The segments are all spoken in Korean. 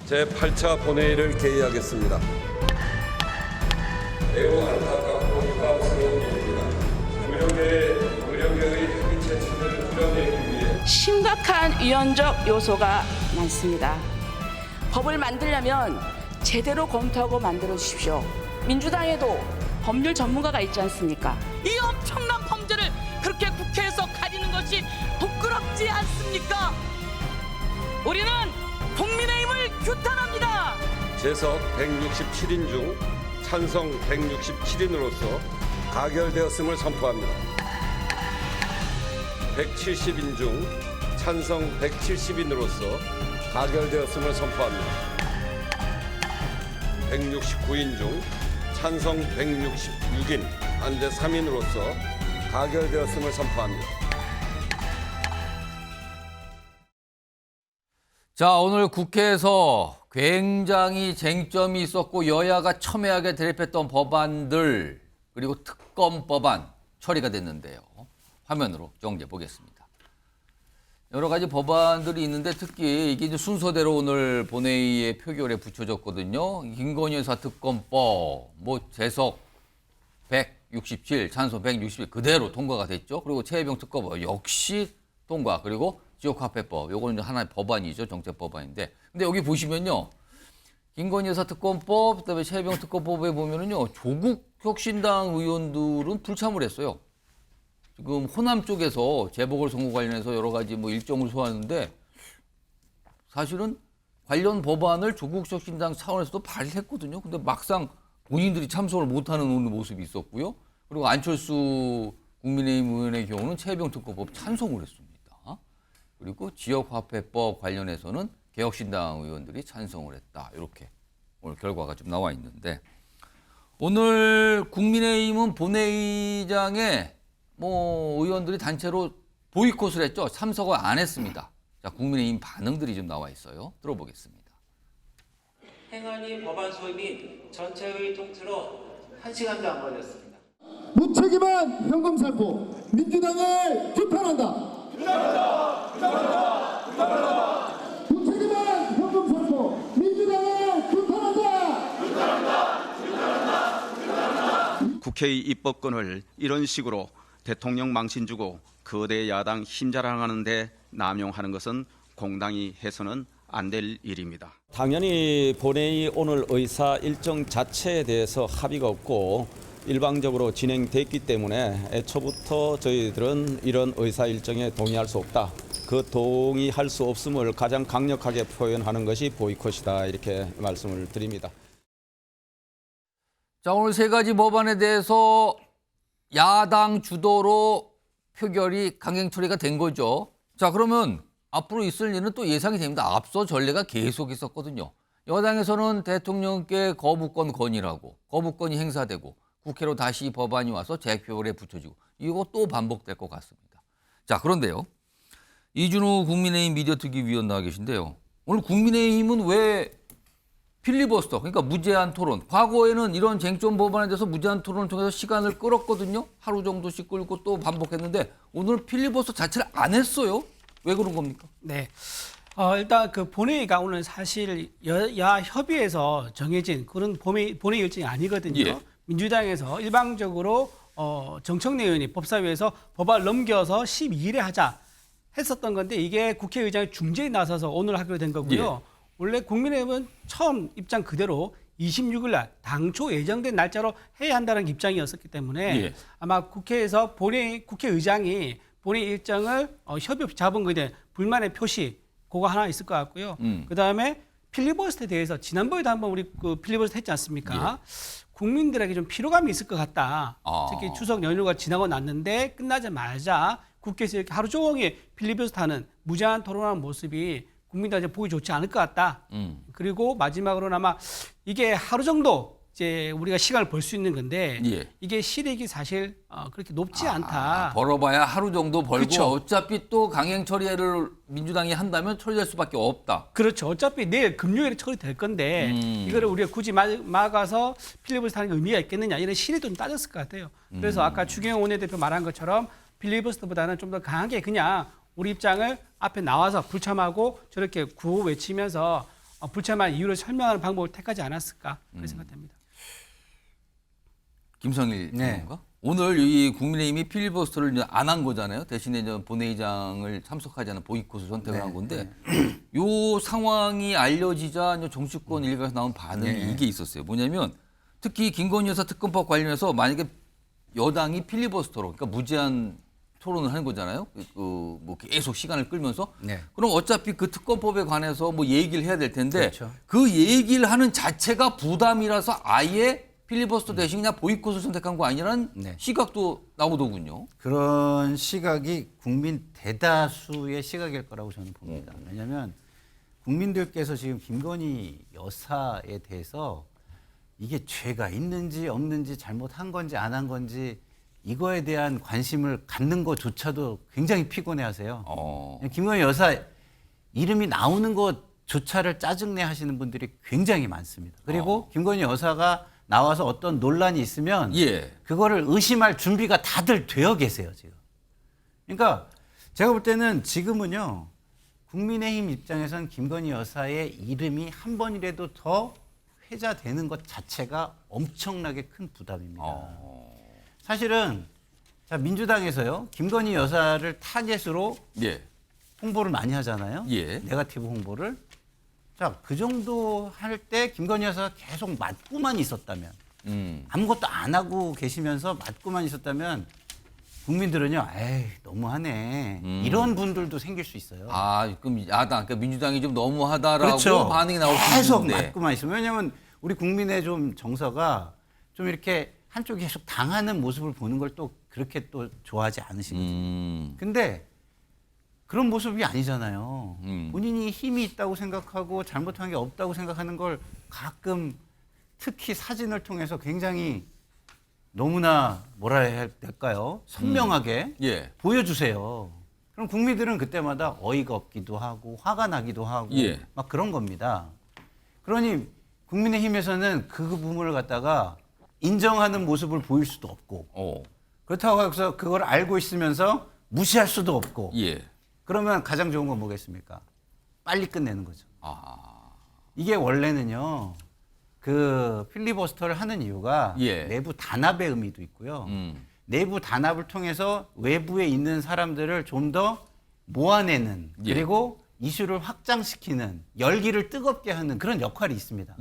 제8차 본회의를 개의하겠습니다. 매우 안타깝고 유감스러운 일입니다. 의료계의 핵인 체질을 풀어내기 위해 심각한 위헌적 요소가 많습니다. 법을 만들려면 제대로 검토하고 만들어 주십시오. 민주당에도 법률 전문가가 있지 않습니까? 이 엄청난 범죄를 그렇게 국회에서 가리는 것이 부끄럽지 않습니까? 우리는 국민의힘을 규탄합니다. 재석 167인 중 찬성 167인으로서 가결되었음을 선포합니다. 170인 중 찬성 170인으로서 가결되었음을 선포합니다. 169인 중 찬성 166인, 반대 3인으로서 가결되었음을 선포합니다. 자, 오늘 국회에서 굉장히 쟁점이 있었고 여야가 첨예하게 대립했던 법안들 그리고 특검 법안 처리가 됐는데요. 화면으로 정리해 보겠습니다. 여러 가지 법안들이 있는데 특히 이게 이제 순서대로 오늘 본회의에 표결에 붙여졌거든요. 김건희 여사 특검법, 재석 167, 찬성 161 그대로 통과가 됐죠. 그리고 최혜병 특검법 역시 통과. 그리고 지역화폐법, 요거는 이제 하나의 법안이죠. 정책 법안인데. 근데 여기 보시면요. 김건희 여사 특검법, 그다음에 최혜병 특검법에 보면은요. 조국 혁신당 의원들은 불참을 했어요. 지금 호남 쪽에서 재보궐선거 관련해서 여러 가지 일정을 소화하는데 사실은 관련 법안을 조국 혁신당 차원에서도 발의했거든요. 근데 막상 본인들이 참석을 못하는 모습이 있었고요. 그리고 안철수 국민의힘 의원의 경우는 최혜병 특검법 찬성을 했습니다. 그리고 지역화폐법 관련해서는 개혁신당 의원들이 찬성을 했다. 이렇게 오늘 결과가 좀 나와 있는데 오늘 국민의힘은 본회의장에 의원들이 단체로 보이콧을 했죠. 참석을 안 했습니다. 자, 국민의힘 반응들이 좀 나와 있어요. 들어보겠습니다. 행안위 법안 소임이 전체의 통틀어 1시간도 안 걸렸습니다. 무책임한 현금 살포 민주당을 규탄한다. 무책임한 현금 살포 민주당을 규탄한다. 국회의 입법권을 이런 식으로 대통령 망신 주고 거대 야당 힘자랑하는 데 남용하는 것은 공당히 해서는 안 될 일입니다. 당연히 본회의 오늘 의사 일정 자체에 대해서 합의가 없고 일방적으로 진행됐기 때문에 애초부터 저희들은 이런 의사 일정에 동의할 수 없다. 그 동의할 수 없음을 가장 강력하게 표현하는 것이 보이콧이다. 이렇게 말씀을 드립니다. 자, 오늘 세 가지 법안에 대해서 야당 주도로 표결이 강행 처리가 된 거죠. 자, 그러면 앞으로 있을 일은 또 예상이 됩니다. 앞서 전례가 계속 있었거든요. 여당에서는 대통령께 거부권 건의라고 거부권이 행사되고 국회로 다시 법안이 와서 재표결에 붙여지고 이거 또 반복될 것 같습니다. 자, 그런데요. 이준우 국민의힘 미디어특위위원 나와 계신데요. 오늘 국민의힘은 왜 필리버스터, 그러니까 무제한 토론. 과거에는 이런 쟁점 법안에 대해서 무제한 토론을 통해서 시간을 끌었거든요. 하루 정도씩 끌고 또 반복했는데 오늘 필리버스터 자체를 안 했어요. 왜 그런 겁니까? 네. 일단 그 본회의가 오늘 사실 여야 협의해서 정해진 그런 본회의 일정이 아니거든요. 예. 민주당에서 일방적으로 정청래 의원이 법사위에서 법안을 넘겨서 12일에 하자 했었던 건데 이게 국회의장이 중재에 나서서 오늘 하기로 된 거고요. 예. 원래 국민의힘은 처음 입장 그대로 26일 날 당초 예정된 날짜로 해야 한다는 입장이었기 때문에 예. 아마 국회에서 국회의장이 본회의 일정을 협의 없이 잡은 거에 대한 불만의 표시 그거 하나 있을 것 같고요. 그다음에 필리버스터에 대해서 지난번에도 한번 우리 그 필리버스터 했지 않습니까? 예. 국민들에게 좀 피로감이 있을 것 같다. 특히 추석 연휴가 지나고 났는데 끝나자마자 국회에서 이렇게 하루 종일 필리버스터 하는 무제한 토론하는 모습이 국민들한테 보기 좋지 않을 것 같다. 그리고 마지막으로는 아마 이게 하루 정도 이제 우리가 시간을 벌 수 있는 건데 예. 이게 실익이 사실 그렇게 높지 않다. 벌어봐야 하루 정도 벌고 그쵸. 어차피 또 강행 처리를 민주당이 한다면 처리될 수밖에 없다. 그렇죠. 어차피 내일 금요일에 처리될 건데 이거를 우리가 굳이 막아서 필리버스터 하는 게 의미가 있겠느냐 이런 실익도 좀 따졌을 것 같아요. 그래서 아까 추경호 원내대표 말한 것처럼 필리버스터보다는 좀 더 강하게 그냥 우리 입장을 앞에 나와서 불참하고 저렇게 구호 외치면서 불참한 이유를 설명하는 방법을 택하지 않았을까 그렇게 생각됩니다. 김성일 네. 의원가? 오늘 이 국민의힘이 필리버스터를 안 한 거잖아요. 대신에 이제 본회의장을 참석하지 않은 보이콧을 선택을 한 건데 요 상황이 알려지자 이제 정치권 일각에서 나온 반응이 이게 있었어요. 뭐냐면 특히 김건희 여사 특검법 관련해서 만약에 여당이 필리버스터로 그러니까 무제한 토론을 하는 거잖아요. 뭐 계속 시간을 끌면서 네. 그럼 어차피 그 특검법에 관해서 뭐 얘기를 해야 될 텐데 그렇죠. 그 얘기를 하는 자체가 부담이라서 아예 필리버스터 대신 그냥 보이콧을 선택한 거 아니라는 네. 시각도 나오더군요. 그런 시각이 국민 대다수의 시각일 거라고 저는 봅니다. 왜냐하면 국민들께서 지금 김건희 여사에 대해서 이게 죄가 있는지 없는지 잘못한 건지 안 한 건지 이거에 대한 관심을 갖는 것조차도 굉장히 피곤해하세요. 김건희 여사 이름이 나오는 것조차를 짜증내 하시는 분들이 굉장히 많습니다. 그리고 김건희 여사가 나와서 어떤 논란이 있으면 그거를 의심할 준비가 다들 되어 계세요, 지금. 그러니까 제가 볼 때는 지금은요. 국민의힘 입장에선 김건희 여사의 이름이 한 번이라도 더 회자되는 것 자체가 엄청나게 큰 부담입니다. 사실은 자, 민주당에서요. 김건희 여사를 타겟으로 홍보를 많이 하잖아요. 네거티브 홍보를. 자, 그 정도 할 때 김건희 여사가 계속 맞고만 있었다면 아무것도 안 하고 계시면서 맞고만 있었다면 국민들은요, 에이, 너무하네. 이런 분들도 생길 수 있어요. 아, 그럼 야당, 그러니까 민주당이 좀 너무하다라고 그렇죠. 반응이 나올 수 계속 있는데. 맞고만 있으면. 왜냐하면 우리 국민의 좀 정서가 좀 이렇게 한쪽이 계속 당하는 모습을 보는 걸 또 그렇게 또 좋아하지 않으시거든요. 근데 그런 모습이 아니잖아요. 본인이 힘이 있다고 생각하고 잘못한 게 없다고 생각하는 걸 가끔 특히 사진을 통해서 굉장히 너무나 뭐라 해야 될까요? 선명하게 보여주세요. 그럼 국민들은 그때마다 어이가 없기도 하고 화가 나기도 하고 막 그런 겁니다. 그러니 국민의힘에서는 그 부분을 갖다가 인정하는 모습을 보일 수도 없고 그렇다고 해서 그걸 알고 있으면서 무시할 수도 없고 그러면 가장 좋은 건 뭐겠습니까? 빨리 끝내는 거죠. 이게 원래는요. 그 필리버스터를 하는 이유가 내부 단합의 의미도 있고요. 내부 단합을 통해서 외부에 있는 사람들을 좀 더 모아내는 그리고 이슈를 확장시키는 열기를 뜨겁게 하는 그런 역할이 있습니다.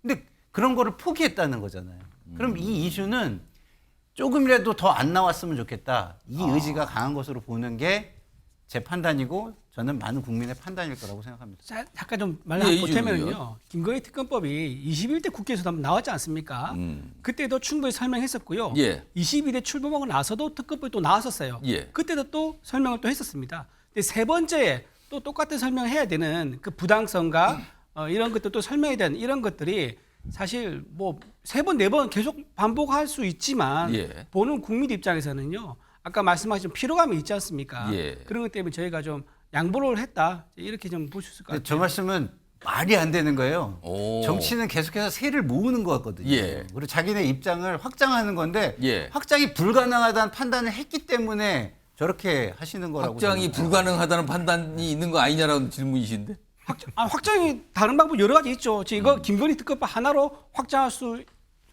근데 그런 거를 포기했다는 거잖아요. 그럼 이 이슈는 조금이라도 더 안 나왔으면 좋겠다. 이 의지가 강한 것으로 보는 게 제 판단이고 저는 많은 국민의 판단일 거라고 생각합니다. 자, 잠깐 좀 말을 보태면요. 김건희 특검법이 21대 국회에서도 한번 나왔지 않습니까? 그때도 충분히 설명했었고요. 22대 출범하고 나서도 특검법이 또 나왔었어요. 그때도 또 설명을 또 했었습니다. 근데 세 번째에 또 똑같은 설명을 해야 되는 그 부당성과 이런 것도 또 설명해야 되는 이런 것들이 사실 뭐 세 번, 네 번 계속 반복할 수 있지만 보는 국민 입장에서는요. 아까 말씀하신 피로감이 있지 않습니까? 그런 것 때문에 저희가 좀 양보를 했다. 이렇게 좀 보실 수 있을 것 같아요. 저 말씀은 말이 안 되는 거예요. 정치는 계속해서 세를 모으는 것 같거든요. 그리고 자기네 입장을 확장하는 건데 확장이 불가능하다는 판단을 했기 때문에 저렇게 하시는 거라고. 확장이 불가능하다는 판단이 있는 거 아니냐라는 질문이신데? 확장이 다른 방법 여러 가지 있죠. 이거 김건희 특검법 하나로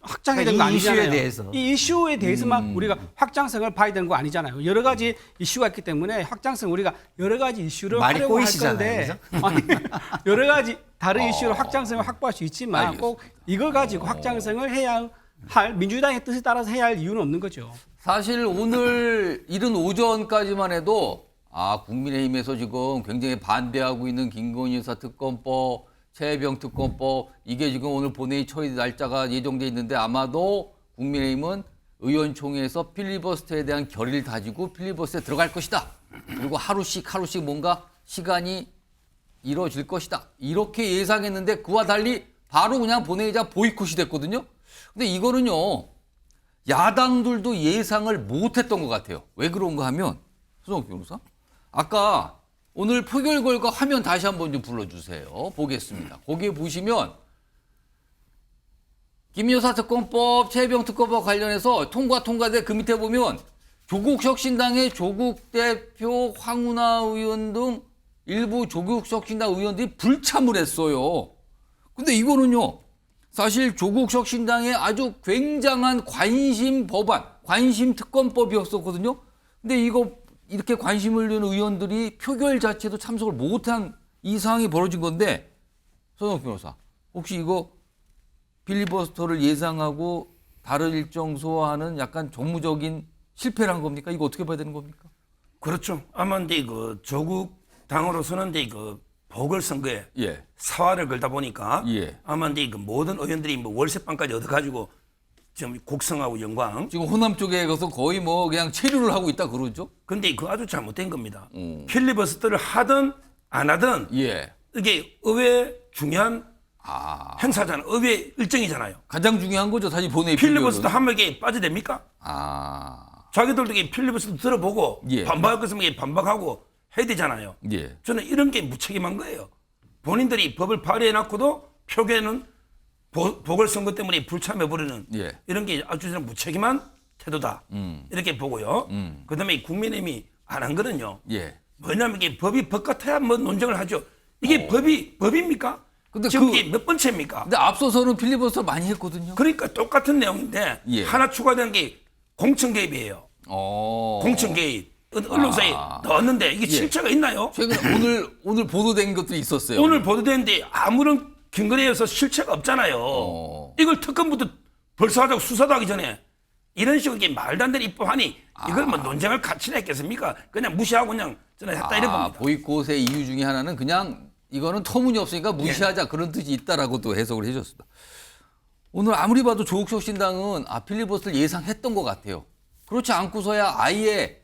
확장해야 되는 거 아니잖아요. 이슈에 대해서. 이 이슈에 대해서만 우리가 확장성을 봐야 되는 거 아니잖아요. 여러 가지 이슈가 있기 때문에 확장성 우리가 여러 가지 이슈를 하려고 할 건데 아니, 여러 가지 다른 이슈로 확장성을 확보할 수 있지만 꼭 이걸 가지고 확장성을 해야 할 민주당의 뜻에 따라서 해야 할 이유는 없는 거죠. 사실 오늘 이른 오전까지만 해도 국민의힘에서 지금 굉장히 반대하고 있는 김건희 여사 특검법, 최혜병 특검법 이게 지금 오늘 본회의 처리 날짜가 예정돼 있는데 아마도 국민의힘은 의원총회에서 필리버스터에 대한 결의를 다지고 필리버스터에 들어갈 것이다. 그리고 하루씩 뭔가 시간이 이뤄질 것이다. 이렇게 예상했는데 그와 달리 바로 그냥 본회의장 보이콧이 됐거든요. 근데 이거는요. 야당들도 예상을 못했던 것 같아요. 왜 그런가 하면 수정욱 변호사 아까 오늘 표결 결과 화면 다시 한번 좀 불러주세요. 보겠습니다. 거기에 보시면 김여사 특검법, 최혜병 특검법 관련해서 통과돼 그 밑에 보면 조국혁신당의 조국 대표, 황운하 의원 등 일부 조국혁신당 의원들이 불참을 했어요. 근데 이거는요, 사실 조국 혁신당의 아주 굉장한 관심 법안, 관심 특검법이었었거든요. 근데 이거 이렇게 관심을 든 의원들이 표결 자체도 참석을 못한 이 상황이 벌어진 건데, 손영욱 변호사, 혹시 이거 필리버스터를 예상하고 다른 일정 소화하는 약간 정무적인 실패를 한 겁니까? 이거 어떻게 봐야 되는 겁니까? 그렇죠. 아마 근데 그 조국 당으로서는 근데 그 보궐선거에 예. 사활을 걸다 보니까 예. 아마 근데 그 모든 의원들이 뭐 월세방까지 얻어가지고 지금 곡성하고 영광. 지금 호남 쪽에 가서 거의 뭐 그냥 체류를 하고 있다 그러죠? 근데 그 아주 잘못된 겁니다. 필리버스터를 하든 안 하든 예. 이게 의회 중요한 행사잖아요. 의회 일정이잖아요. 가장 중요한 거죠. 사실 본회의 필리버스터 표결은. 하면 이게 빠져됩니까? 자기들도 이게 필리버스터 들어보고 예. 반박할 것 있으면 반박하고 해야 되잖아요. 예. 저는 이런 게 무책임한 거예요. 본인들이 법을 발의해놨고도 표결은 보궐선거 때문에 불참해버리는 예. 이런 게 아주 저는 무책임한 태도다. 이렇게 보고요. 그다음에 국민의힘이 안 한 거는요. 예. 뭐냐면 이게 법이 법 같아야 뭐 논쟁을 하죠. 이게 법입니까? 근데 지금 이게 몇 번째입니까? 근데 앞서서는 필리버스터 많이 했거든요. 그러니까 똑같은 내용인데 예. 하나 추가된 게 공천 개입이에요. 공천 개입. 언론사에 넣었는데 이게 예. 실체가 있나요? 최근에 오늘 보도된 것도 있었어요. 오늘 보도됐는데 아무런 근거에 의해서 실체가 없잖아요. 이걸 특검부터 벌써 하자고 수사도 하기 전에 이런 식으로 이게 말도 안 되는 입법하니 이걸 뭐 논쟁할 가치나 있겠습니까? 그냥 무시하고 그냥 저는 했다 이런 겁니다. 보이콧의 이유 중에 하나는 그냥 이거는 터무니없으니까 무시하자 그런 뜻이 있다라고 또 해석을 해줬습니다. 오늘 아무리 봐도 조국 혁신당은 필리버스터를 예상했던 것 같아요. 그렇지 않고서야 아예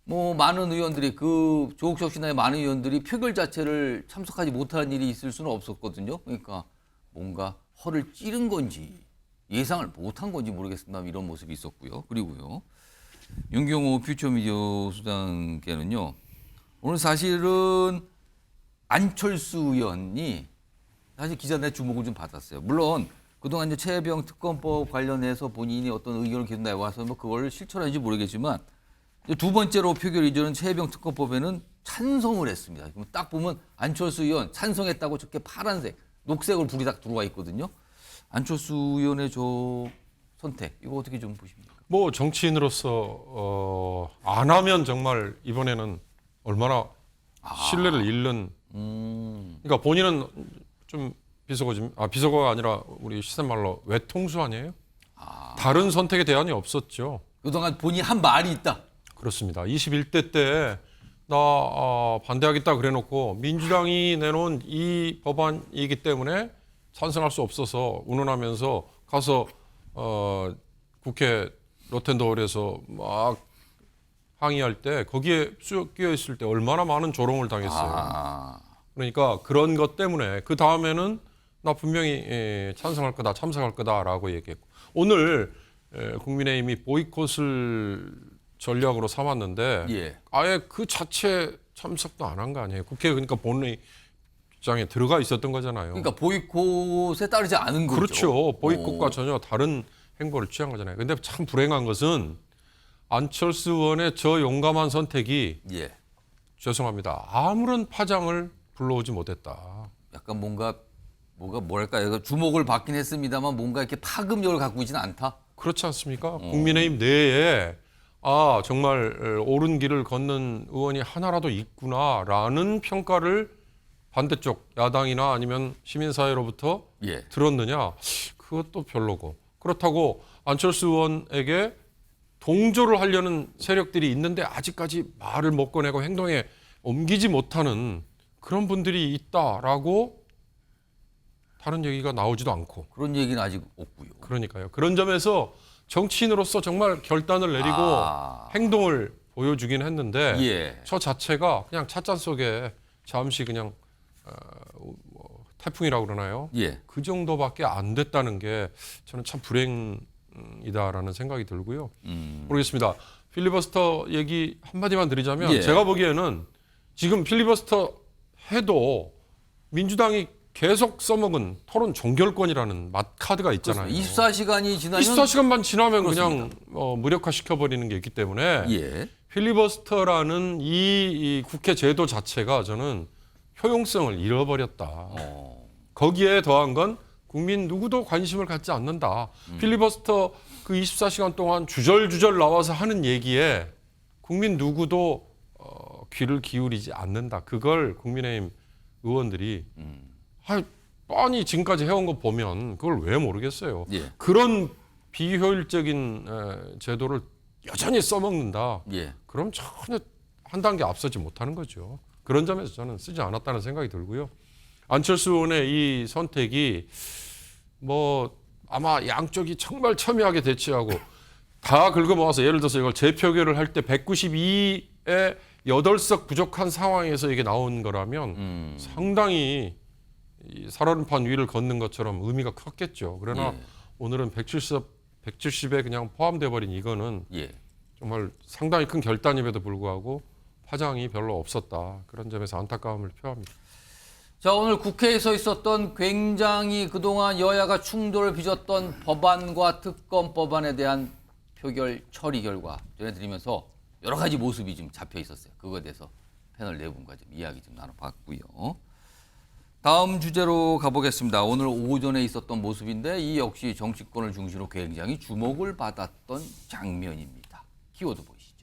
뭐 많은 의원들이 그 조국 혁신당의 많은 의원들이 표결 자체를 참석하지 못한 일이 있을 수는 없었거든요. 그러니까 뭔가 허를 찌른 건지 예상을 못한 건지 모르겠습니다. 이런 모습이 있었고요. 그리고요. 윤경호 퓨처미디어 수장께는요. 오늘 사실은 안철수 의원이 사실 기자들의 주목을 좀 받았어요. 물론 그동안 이제 최혜병 특검법 관련해서 본인이 어떤 의견을 계속 내와서 뭐 그걸 실천하는지 모르겠지만 두 번째로 표결 이전은 최혜병 특검법에는 찬성을 했습니다. 그럼 딱 보면 안철수 의원 찬성했다고 저렇게 파란색, 녹색으로 불이 딱 들어와 있거든요. 안철수 의원의 저 선택 이거 어떻게 좀 보십니까? 뭐 정치인으로서 안 하면 정말 이번에는 얼마나 신뢰를 잃는. 그러니까 본인은 좀 비속어가 아니라 우리 시샘말로 외통수 아니에요? 다른 선택의 대안이 없었죠. 그동안 본인이 한 말이 있다. 그렇습니다. 21대 때 나 반대하겠다 그래놓고 민주당이 내놓은 이 법안이기 때문에 찬성할 수 없어서 운운하면서 가서 국회 로텐더홀에서 막 항의할 때 거기에 끼어 있을 때 얼마나 많은 조롱을 당했어요. 그러니까 그런 것 때문에 그 다음에는 나 분명히 찬성할 거다, 참석할 거다라고 얘기했고 오늘 국민의힘이 보이콧을 전략으로 삼았는데 예. 아예 그 자체 참석도 안 한 거 아니에요. 국회 그러니까 본회의장에 들어가 있었던 거잖아요. 그러니까 보이콧에 따르지 않은 거죠. 그렇죠. 보이콧과 전혀 다른 행보를 취한 거잖아요. 근데 참 불행한 것은 안철수 의원의 저 용감한 선택이 예. 죄송합니다. 아무런 파장을 불러오지 못했다. 약간 뭐랄까요? 주목을 받긴 했습니다만 뭔가 이렇게 파급력을 갖고 있지는 않다. 그렇지 않습니까? 국민의힘 내에 정말 옳은 길을 걷는 의원이 하나라도 있구나라는 평가를 반대쪽 야당이나 아니면 시민사회로부터 예. 들었느냐? 그것도 별로고. 그렇다고 안철수 의원에게 동조를 하려는 세력들이 있는데 아직까지 말을 못 꺼내고 행동에 옮기지 못하는 그런 분들이 있다라고 다른 얘기가 나오지도 않고. 그런 얘기는 아직 없고요. 그러니까요. 그런 점에서 정치인으로서 정말 결단을 내리고 행동을 보여주긴 했는데 예. 저 자체가 그냥 찻잔 속에 잠시 그냥 태풍이라고 그러나요? 예. 그 정도밖에 안 됐다는 게 저는 참 불행이다라는 생각이 들고요. 모르겠습니다. 필리버스터 얘기 한마디만 드리자면 예. 제가 보기에는 지금 필리버스터 해도 민주당이 계속 써먹은 토론 종결권이라는 맛카드가 있잖아요. 24시간이 지나면 24시간만 지나면 그렇습니다. 그냥 무력화시켜버리는 게 있기 때문에 예. 필리버스터라는 이 국회 제도 자체가 저는 효용성을 잃어버렸다. 거기에 더한 건 국민 누구도 관심을 갖지 않는다. 필리버스터 그 24시간 동안 주절주절 나와서 하는 얘기에 국민 누구도 귀를 기울이지 않는다. 그걸 국민의힘 의원들이 뻔히 지금까지 해온 거 보면 그걸 왜 모르겠어요. 예. 그런 비효율적인 제도를 여전히 써먹는다. 예. 그럼 전혀 한 단계 앞서지 못하는 거죠. 그런 점에서 저는 쓰지 않았다는 생각이 들고요. 안철수 의원의 이 선택이 뭐 아마 양쪽이 정말 첨예하게 대치하고 다 긁어 모아서 예를 들어서 이걸 재표결을 할 때 192에 8석 부족한 상황에서 이게 나온 거라면 상당히 이 살얼음판 위를 걷는 것처럼 의미가 컸겠죠. 그러나 예. 오늘은 170에 그냥 포함돼 버린 이거는 예. 정말 상당히 큰 결단임에도 불구하고 파장이 별로 없었다. 그런 점에서 안타까움을 표합니다. 자, 오늘 국회에서 있었던 굉장히 그동안 여야가 충돌을 빚었던 법안과 특검 법안에 대한 표결 처리 결과 전해드리면서 여러 가지 모습이 좀 잡혀 있었어요. 그거에 대해서 패널 네 분과 좀 이야기 좀 나눠봤고요. 다음 주제로 가보겠습니다. 오늘 오전에 있었던 모습인데 이 역시 정치권을 중심으로 굉장히 주목을 받았던 장면입니다. 키워드 보이시죠.